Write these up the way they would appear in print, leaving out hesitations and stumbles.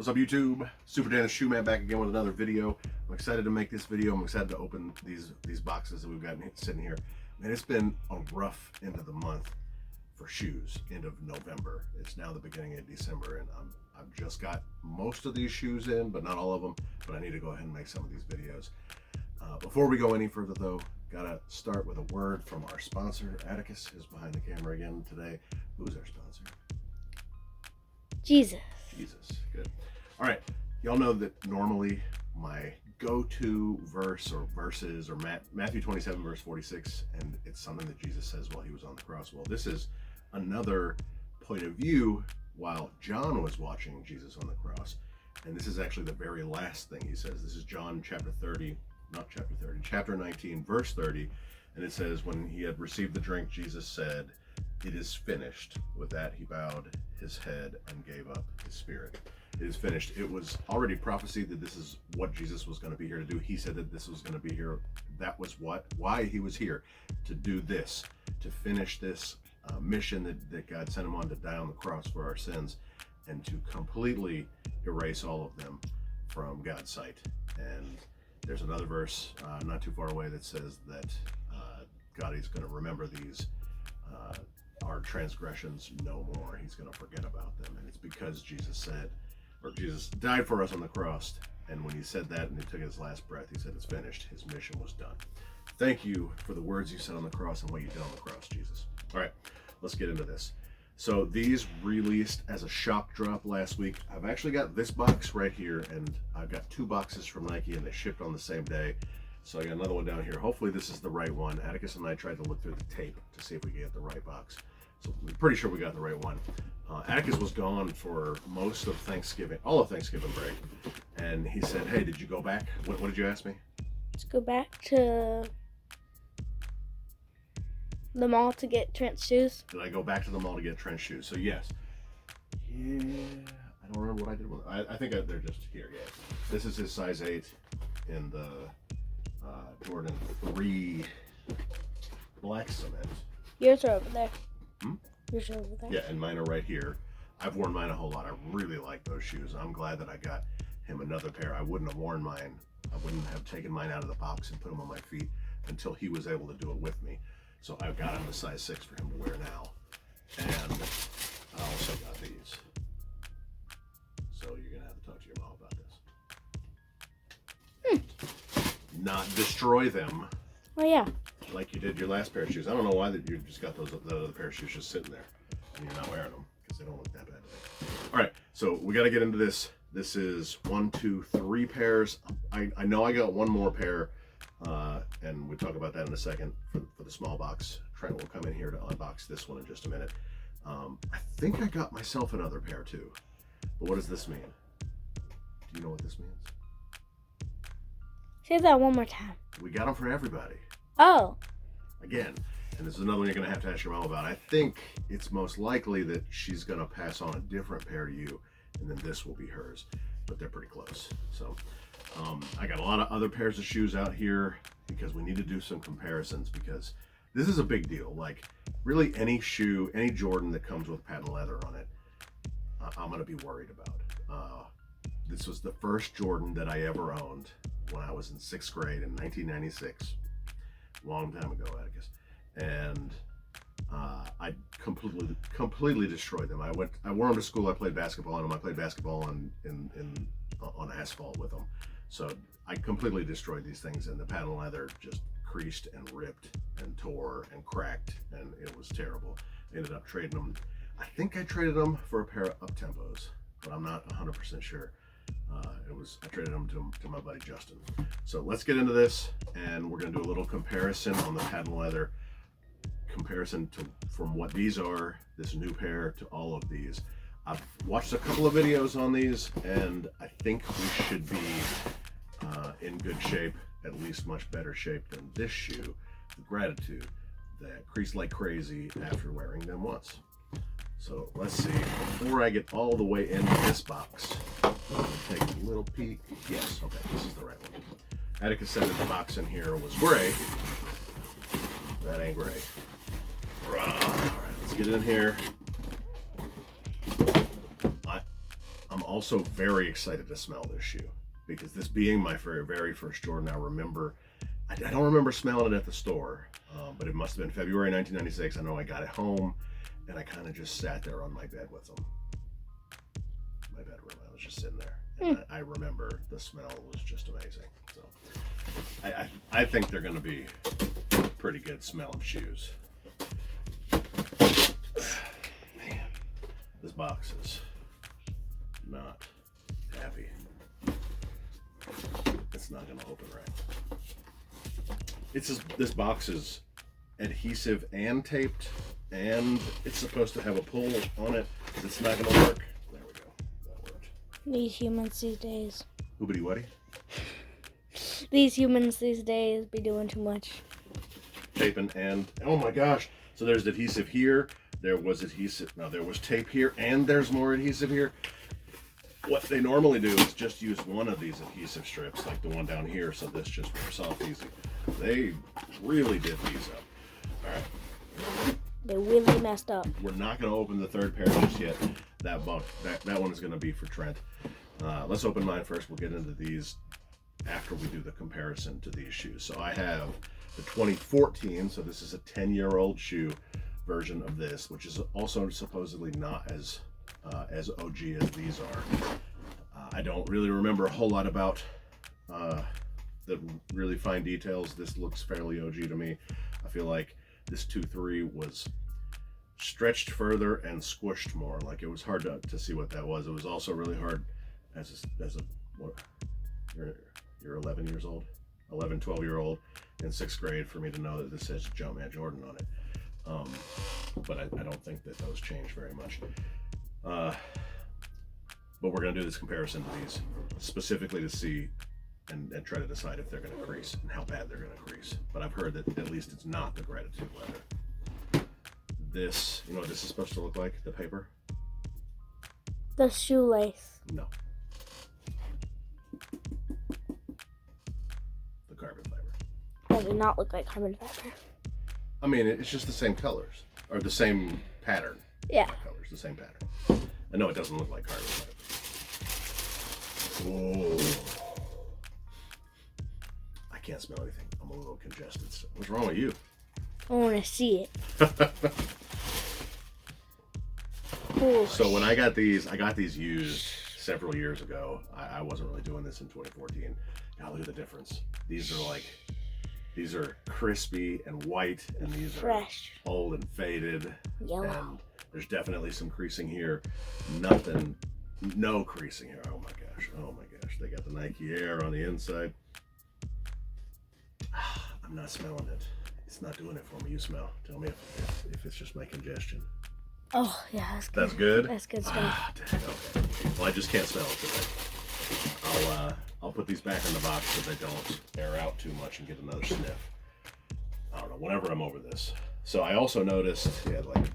What's up, YouTube? Super Dan the Shoe Man back again with another video. I'm excited to make this video. I'm excited to open these boxes that we've got sitting here. Man, it's been a rough end of the month for shoes. End of November. It's now the beginning of December, and I've just got most of these shoes in, but not all of them. But I need to go ahead and make some of these videos. Before we go any further, though, gotta start with a word from our sponsor. Atticus is behind the camera again today. Who's our sponsor? Jesus. Good. All right, y'all know that normally my go-to verse or verses or Matthew 27 verse 46, and it's something that Jesus says while he was on the cross. Well, this is another point of view while John was watching Jesus on the cross, and this is actually the very last thing he says. This is John chapter 19 verse 30, and it says, when he had received the drink, Jesus said, "It is finished." With that, he bowed his head and gave up his spirit. It is finished. It was already prophesied that this is what Jesus was going to be here to do. He said that this was going to be here. That was why he was here, to do this, to finish this mission that God sent him on, to die on the cross for our sins and to completely erase all of them from God's sight. And there's another verse not too far away that says that God is going to remember these our transgressions no more. He's going to forget about them. And it's because Jesus died for us on the cross, and when he said that and he took his last breath, he said, "It's finished." His mission was done. Thank you for the words you said on the cross and what you did on the cross, Jesus. All right, let's get into this. So these released as a shock drop last week. I've actually got this box right here, and I've got two boxes from Nike, and they shipped on the same day. So I got another one down here. Hopefully this is the right one. Atticus and I tried to look through the tape to see if we could get the right box. So we're pretty sure we got the right one. Atticus was gone for most of Thanksgiving, all of Thanksgiving break. And he said, "Hey, did you go back?" What did you ask me? Let's go back to the mall to get Trent's shoes. Did I go back to the mall to get Trent's shoes? So yes. Yeah, I don't remember what I did with them. I think they're just here, yeah. This is his size 8 in the Jordan 3 black cement. Yours are over there. Hmm? Yours are over there. Yeah, and mine are right here. I've worn mine a whole lot. I really like those shoes. I'm glad that I got him another pair. I wouldn't have worn mine. I wouldn't have taken mine out of the box and put them on my feet until he was able to do it with me. So I've got him a size 6 for him to wear now. And I also got these. So you're going to have to talk to your mom about this. Not destroy them. Oh, yeah. Like you did your last pair of shoes. I don't know why that you just got that other pair of shoes just sitting there and you're not wearing them, because they don't look that bad to me. All right, so we got to get into this. This is 1, 2, 3 pairs. I know I got one more pair, and we'll talk about that in a second for the small box. Trent will come in here to unbox this one in just a minute. I think I got myself another pair too. But what does this mean? Do you know what this means? Say that one more time. We got them for everybody. Oh. Again, and this is another one you're going to have to ask your mom about. I think it's most likely that she's going to pass on a different pair to you, and then this will be hers, but they're pretty close. So I got a lot of other pairs of shoes out here because we need to do some comparisons, because this is a big deal. Like, really, any shoe, any Jordan that comes with patent leather on it, I'm going to be worried about. This was the first Jordan that I ever owned when I was in 6th grade in 1996. Long time ago, Atticus, and I completely destroyed them. I wore them to school. I played basketball on them. I played basketball on asphalt with them. So I completely destroyed these things, and the patent leather just creased and ripped and tore and cracked, and it was terrible. I ended up trading them. I think I traded them for a pair of up-tempos, but I'm not 100% sure. I traded them to my buddy Justin. So let's get into this, and we're going to do a little comparison on the patent leather, from what these are, this new pair, to all of these. I've watched a couple of videos on these, and I think we should be in good shape, at least much better shape than this shoe, the Gratitude, that creased like crazy after wearing them once. So let's see, before I get all the way into this box, I'll take a little peek. Yes, okay, this is the right one. Atticus said that the box in here was gray. That ain't gray. All right, let's get in here. I'm I'm also very excited to smell this shoe because this being my very first Jordan, I don't remember smelling it at the store, but it must have been February 1996. I know I got it home and I kind of just sat there on my bed with them. My bedroom, I was just sitting there. And I remember the smell was just amazing. So I think they're going to be pretty good smelling shoes. Man, this box is not happy. It's not going to open right. This box is adhesive and taped, and it's supposed to have a pull on it. It's not going to work. There we go. That worked. These humans these days. Oobity wuddy. These humans these days be doing too much. Taping and oh my gosh! So there's adhesive here. There was adhesive. Now there was tape here, and there's more adhesive here. What they normally do is just use one of these adhesive strips, like the one down here, so this just rips off easy. They really did these up. All right. They really messed up. We're not going to open the third pair just yet. That one is going to be for Trent. Let's open mine first. We'll get into these after we do the comparison to these shoes. So I have the 2014, so this is a 10-year-old shoe version of this, which is also supposedly not as OG as these are. I don't really remember a whole lot about the really fine details. This looks fairly OG to me. I feel like this 2.3 was stretched further and squished more. Like it was hard to see what that was. It was also really hard as a what, you're 11 years old, 11, 12-year-old in 6th grade for me to know that this says Jumpman Jordan on it. But I don't think that those change very much. But we're going to do this comparison to these specifically to see and try to decide if they're going to crease and how bad they're going to crease. But I've heard that at least it's not the gratitude leather. This, you know what this is supposed to look like, the paper? The shoelace. No. The carbon fiber. That did not look like carbon fiber. I mean, it's just the same colors, or the same pattern. Yeah. Not colors, the same pattern. I know it doesn't look like carbon fiber. Oh. I can't smell anything. I'm a little congested. So what's wrong with you? I want to see it. Cool. So when I got these used several years ago. I wasn't really doing this in 2014. God, look at the difference. These are crispy and white, and these fresh, are old and faded. Yellow. And there's definitely some creasing here. No creasing here. Oh my gosh. They got the Nike Air on the inside. I'm not smelling it. It's not doing it for me. You smell. Tell me if it's just my congestion. Oh, yeah, that's good. That's good? That's good stuff. Dang, okay. Well, I just can't smell it today. I'll put these back in the box so they don't air out too much and get another sniff. I don't know, whenever I'm over this. So I also noticed, like,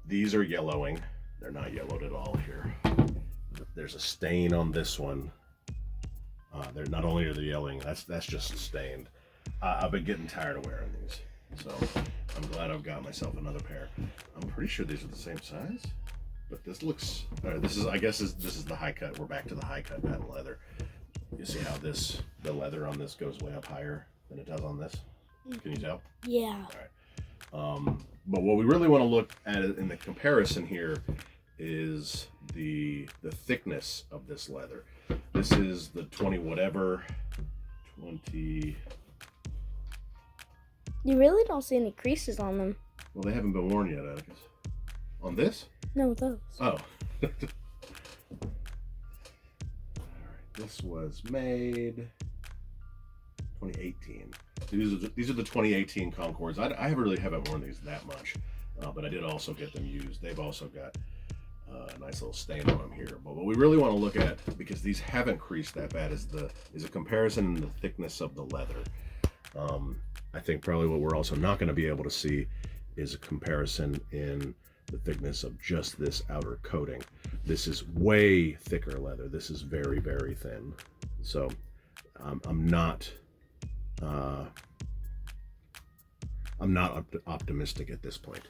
these are yellowing. They're not yellowed at all here. There's a stain on this one. They're not only are they yellowing, that's just stained. I've been getting tired of wearing these. So I'm glad I've got myself another pair. I'm pretty sure these are the same size, but this looks, I guess this is the high cut. We're back to the high cut patent leather. You see how the leather on this goes way up higher than it does on this? Can you tell? Yeah. All right. But what we really want to look at in the comparison here is the thickness of this leather. This is the 20. You really don't see any creases on them. Well, they haven't been worn yet, Atticus. On this? No, those. Oh. All right. This was made 2018. These are the 2018 Concords. I haven't worn these that much, but I did also get them used. They've also got a nice little stain on them here. But what we really want to look at, because these haven't creased that bad, is a comparison in the thickness of the leather. I think probably what we're also not going to be able to see is a comparison in the thickness of just this outer coating. This is way thicker leather. This is very, very thin. So I'm not optimistic at this point.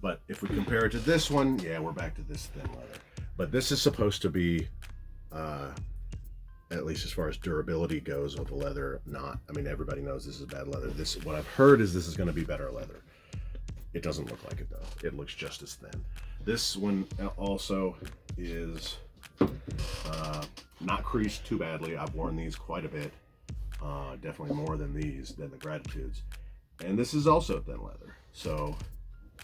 But if we compare it to this one, yeah, we're back to this thin leather. But this is supposed to be, at least as far as durability goes with the leather, not. I mean, everybody knows this is bad leather. This, what I've heard is this is going to be better leather. It doesn't look like it though. It looks just as thin. This one also is not creased too badly. I've worn these quite a bit. Definitely more than the Gratitudes. And this is also thin leather. So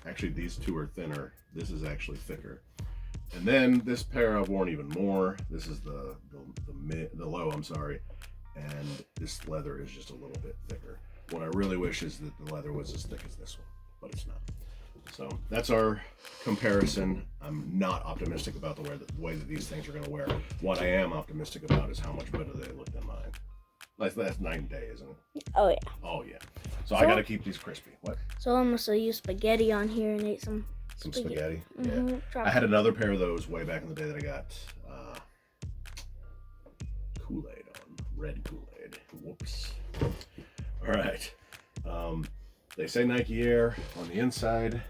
actually these two are thinner. This is actually thicker. And then this pair I've worn even more. This is the low, I'm sorry. And this leather is just a little bit thicker. What I really wish is that the leather was as thick as this one, but it's not. So that's our comparison. I'm not optimistic about the way that these things are going to wear. What I am optimistic about is how much better they look than mine. That's night and day, isn't it? Oh yeah. Oh yeah. So I got to keep these crispy. What? So I almost used spaghetti on here and ate some spaghetti. Mm-hmm. Yeah. I had another pair of those way back in the day that I got Kool-Aid on. Red Kool-Aid. Whoops. All right. They say Nike Air on the inside.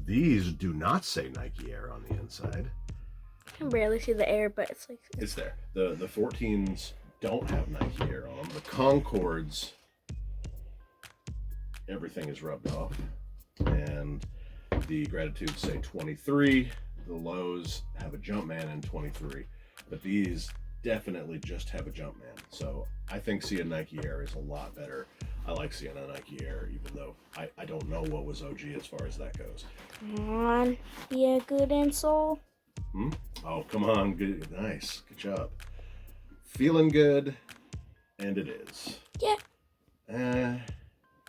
These do not say Nike Air on the inside. I can barely see the air, but it's like... It's there. The 14s don't have Nike Air on them. The Concords, everything is rubbed off. And the Gratitudes say 23. The lows have a Jumpman in 23. But these definitely just have a Jumpman. So I think seeing Nike Air is a lot better. I like seeing a Nike Air, even though I don't know what was OG as far as that goes. Come on, be a good insole. Oh, come on. Good, nice. Good job. Feeling good, and it is. Yeah.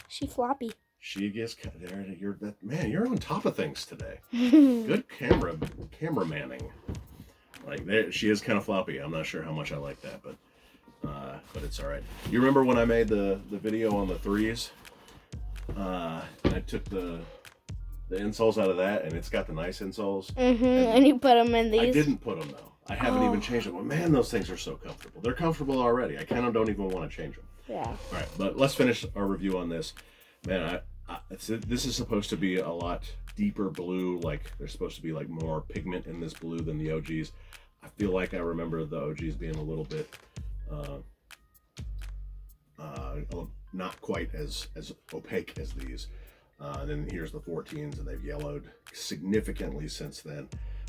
She floppy. She gets there. You're on top of things today. Good camera manning. Like she is kind of floppy. I'm not sure how much I like that, but it's all right. You remember when I made the video on the 3s? And I took the insoles out of that, and it's got the nice insoles. And you put them in these. I didn't put them though. I haven't even changed them. Well, man, those things are so comfortable. They're comfortable already. I kind of don't even want to change them. Yeah. All right, but let's finish our review on this. Man, this is supposed to be a lot deeper blue. Like there's supposed to be like more pigment in this blue than the OGs. I feel like I remember the OGs being a little bit not quite as opaque as these. And then here's the 14s, and they've yellowed significantly since then.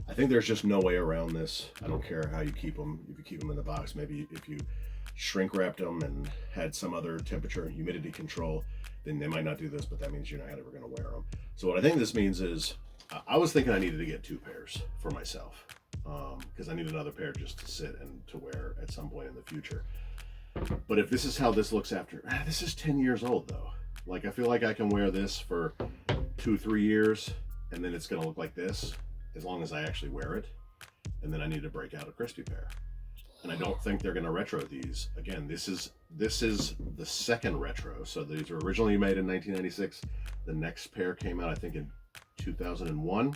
I think there's just no way around this. I don't care how you keep them. If you keep them in the box, maybe if you shrink wrapped them and had some other temperature and humidity control, then they might not do this, but that means you're not ever going to wear them. So what I think this means is, I was thinking I needed to get 2 pairs for myself, because I need another pair just to sit and to wear at some point in the future. But if this is how this looks after, this is 10 years old though. Like I feel like I can wear this for 2-3 years, and then it's going to look like this as long as I actually wear it. And then I need to break out a crispy pair. And I don't think they're going to retro these. Again, this is the second retro. So these were originally made in 1996. The next pair came out, I think, in 2001.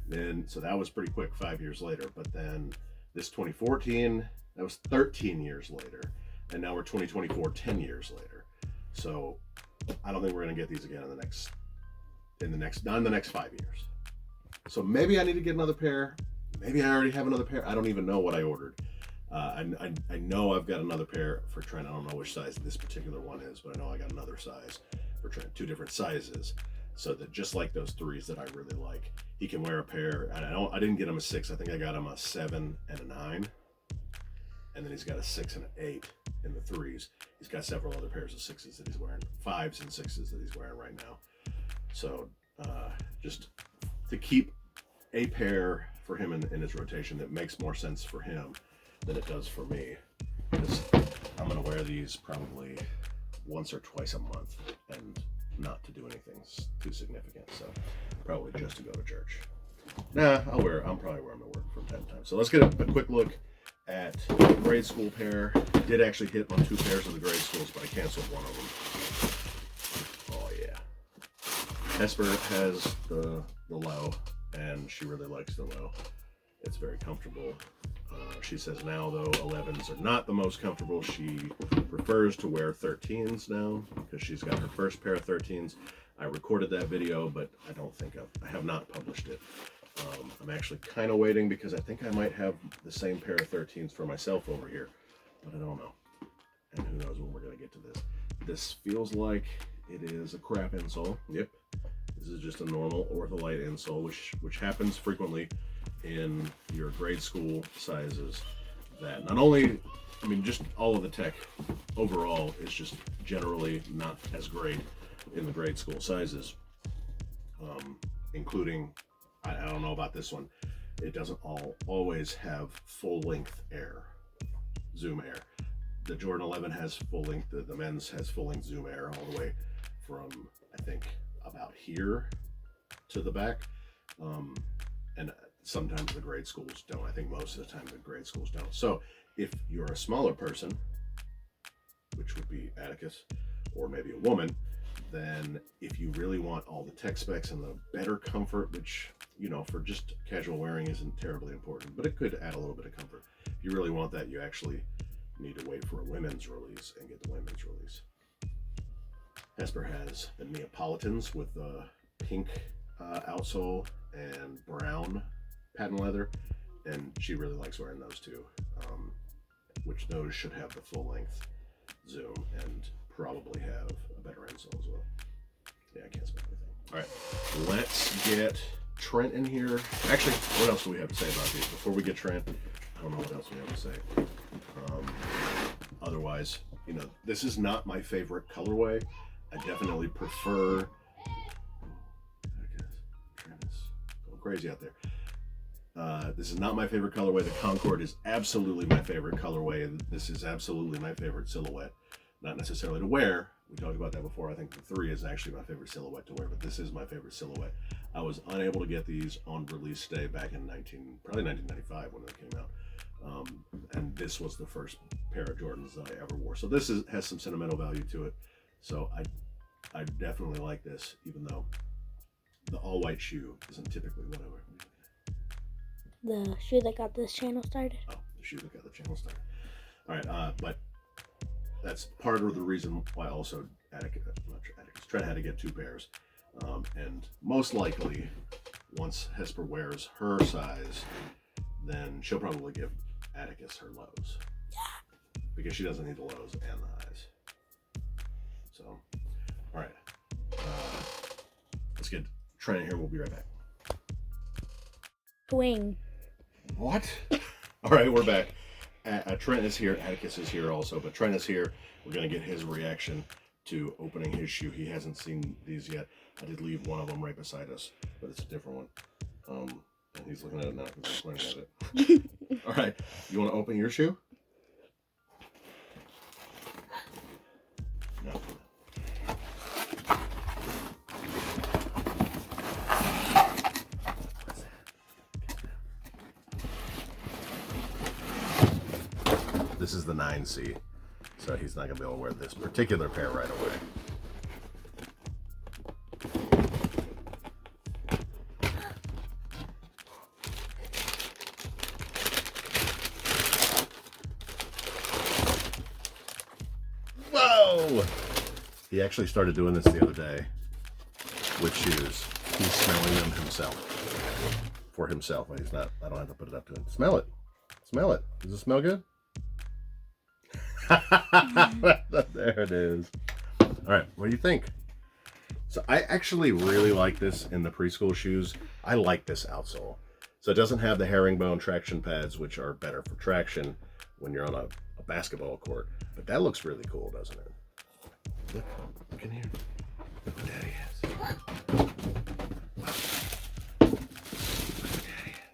Then, so that was pretty quick, 5 years later. But then this 2014, that was 13 years later. And now we're 2024, 10 years later. So I don't think we're going to get these again not in the next 5 years. So maybe I need to get another pair. Maybe I already have another pair. I don't even know what I ordered. I know I've got another pair for Trent. I don't know which size this particular one is, but I know I got another size for Trent, 2 different sizes. So that just like those 3s that I really like, he can wear a pair. And I didn't get him a 6. I think I got him a 7 and a 9. And then he's got a 6 and an 8 in the 3s. He's got several other pairs of 6s that he's wearing, 5s and 6s that he's wearing right now. So just to keep a pair for him in his rotation that makes more sense for him than it does for me. Because I'm going to wear these probably once or twice a month and not to do anything too significant. So probably just to go to church. Nah, I'll probably wear them to work from time to time. So let's get a quick look at the grade school pair. I did actually hit on 2 pairs of the grade schools, but I canceled one of them. Oh yeah. Esper has the low, and she really likes the low. It's very comfortable. She says now, though, 11s are not the most comfortable. She prefers to wear 13s now because she's got her first pair of 13s. I recorded that video, but I have not published it. I'm actually kind of waiting because I think I might have the same pair of 13s for myself over here, but I don't know. And who knows when we're going to get to this. This feels like it is a crap insole. Yep. This is just a normal Ortholite insole, which happens frequently in your grade school sizes. That not only, I mean, just all of the tech overall is just generally not as great in the grade school sizes, including, I don't know about this one, it doesn't always have full length air, zoom air. The Jordan 11 has full length, the men's has full length zoom air all the way from, I think, about here to the back. And sometimes the grade schools don't. I think most of the time the grade schools don't. So if you're a smaller person, which would be Atticus, or maybe a woman, then if you really want all the tech specs and the better comfort, which, you know, for just casual wearing isn't terribly important, but it could add a little bit of comfort. If you really want that, you actually need to wait for a women's release and get the women's release. Hesper has the Neapolitans with the pink outsole and brown patent leather, and she really likes wearing those too, which those should have the full length zoom and probably have a better insole as well. Yeah, I can't spell anything. All right, let's get Trent in here. Actually, what else do we have to say about these before we get Trent? I don't know what else we have to say. Otherwise, you know, this is not my favorite colorway. I definitely prefer. Trent is going crazy out there. This is not my favorite colorway. The Concord is absolutely my favorite colorway, and this is absolutely my favorite silhouette. Not necessarily to wear. We talked about that before. I think the 3 is actually my favorite silhouette to wear, but this is my favorite silhouette. I was unable to get these on release day back in probably 1995 when they came out. And this was the first pair of Jordans that I ever wore. So this has some sentimental value to it. So I definitely like this, even though the all-white shoe isn't typically what I wear. The shoe that got this channel started. Oh, the shoe that got the channel started. All right, but that's part of the reason why also Trent had to get 2 pairs. And most likely, once Hesper wears her size, then she'll probably give Atticus her lows. Yeah. Because she doesn't need the lows and the highs. So, all right. Let's get Trent in here. We'll be right back. Swing. What? All right, we're back. Trent is here. Atticus is here also, but Trent is here. We're going to get his reaction to opening his shoe. He hasn't seen these yet. I did leave one of them right beside us, but it's a different one. And he's looking at it now because I'm pointing at it. All right, you want to open your shoe? No. This is the 9C, so he's not going to be able to wear this particular pair right away. Whoa! He actually started doing this the other day with shoes. He's smelling them himself. For himself. He's not, I don't have to put it up to him. Smell it. Smell it. Does it smell good? There it is. All right, what do you think? So I actually really like this in the preschool shoes. I like this outsole. So it doesn't have the herringbone traction pads, which are better for traction when you're on a basketball court. But that looks really cool, doesn't it? Look in here. Look what Daddy has. Look what Daddy has.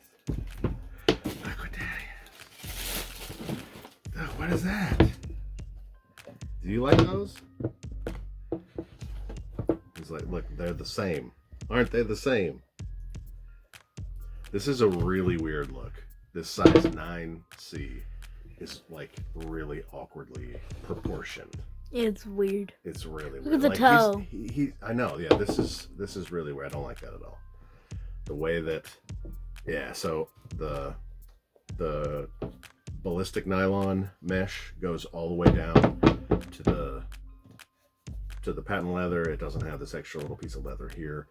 Look what Daddy has. Oh, what is that? Do you like those? He's like, look, they're the same. Aren't they the same? This is a really weird look. This size 9C is like really awkwardly proportioned. It's weird. It's really weird. Look at the like, toe. I know, yeah, this is really weird. I don't like that at all. The way that, yeah, so the ballistic nylon mesh goes all the way down to the patent leather. It doesn't have this extra little piece of leather here.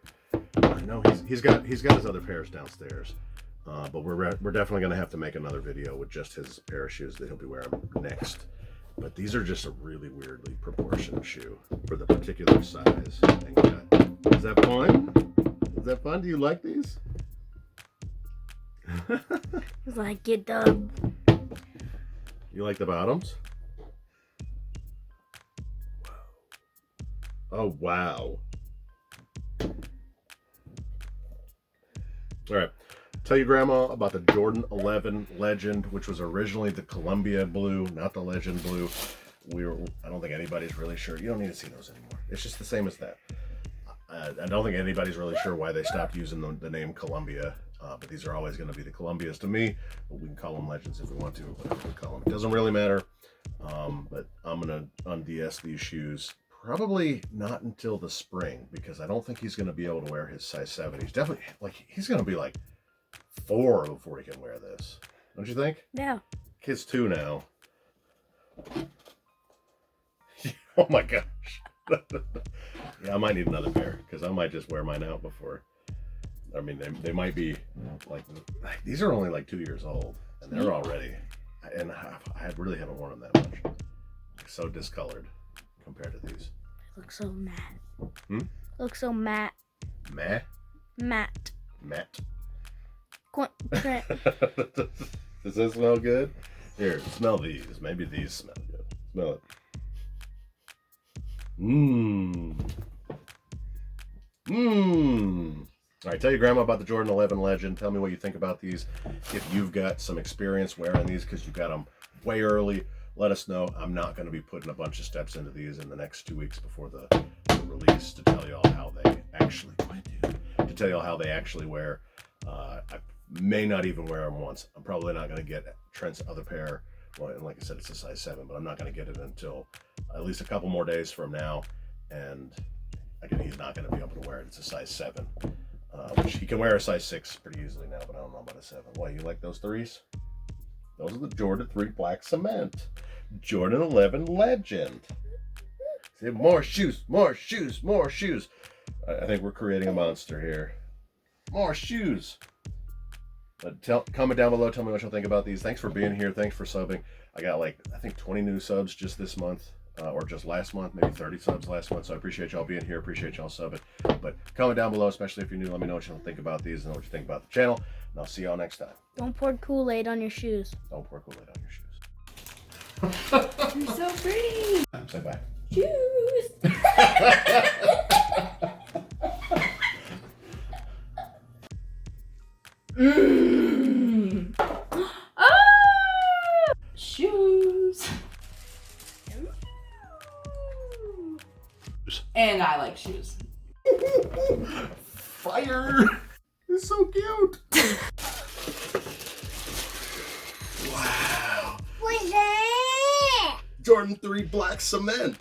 No, he's got his other pairs downstairs. But we're definitely gonna have to make another video with just his pair of shoes that he'll be wearing next. But these are just a really weirdly proportioned shoe for the particular size and cut. Is that fun? Is that fun? Do you like these? It's like, get dub. You like the bottoms? Oh, wow. All right. Tell your grandma about the Jordan 11 Legend, which was originally the Columbia blue, not the Legend blue. I don't think anybody's really sure. You don't need to see those anymore. It's just the same as that. I don't think anybody's really sure why they stopped using the name Columbia, but these are always going to be the Columbias to me. But we can call them Legends if we want to, whatever we call them. It doesn't really matter. But I'm going to un-DS these shoes probably not until the spring, because I don't think he's going to be able to wear his size 7. He's definitely, he's going to be like 4 before he can wear this. Don't you think? Yeah. Kid's 2 now. Oh my gosh. Yeah, I might need another pair, because I might just wear mine out before. I mean, they might be like, these are only like 2 years old, and they're already, and I really haven't worn them that much. They're so discolored compared to these. They look so matte. Look so matte. Meh? Matte. Matte. Trent. Does this smell good? Here, smell these. Maybe these smell good. Smell it. All right, tell your grandma about the Jordan 11 Legend. Tell me what you think about these. If you've got some experience wearing these because you got them way early, let us know. I'm not going to be putting a bunch of steps into these in the next 2 weeks before the release to tell you all how they actually wear. I may not even wear them once. I'm probably not going to get Trent's other pair. Well, and like I said, it's a size 7, but I'm not going to get it until at least a couple more days from now. And again, he's not going to be able to wear it. It's a size 7, which he can wear a size 6 pretty easily now, but I don't know about a 7. Why, you like those 3s? Those are the Jordan 3 Black Cement. Jordan 11 Legend. See, more shoes, more shoes, more shoes. I think we're creating a monster here. More shoes. Comment down below. Tell me what you'll think about these. Thanks for being here. Thanks for subbing. I got I think 20 new subs just this month, or just last month, maybe 30 subs last month. So I appreciate y'all being here. Appreciate y'all subbing. But comment down below, especially if you're new. Let me know what you think about these and what you think about the channel. And I'll see y'all next time. Don't pour Kool-Aid on your shoes. Don't pour Kool-Aid on your shoes. You're so pretty. Say bye. Shoes. Shoes. And I like shoes. Fire! It's so cute. Wow. What's that? Jordan 3 Black Cement.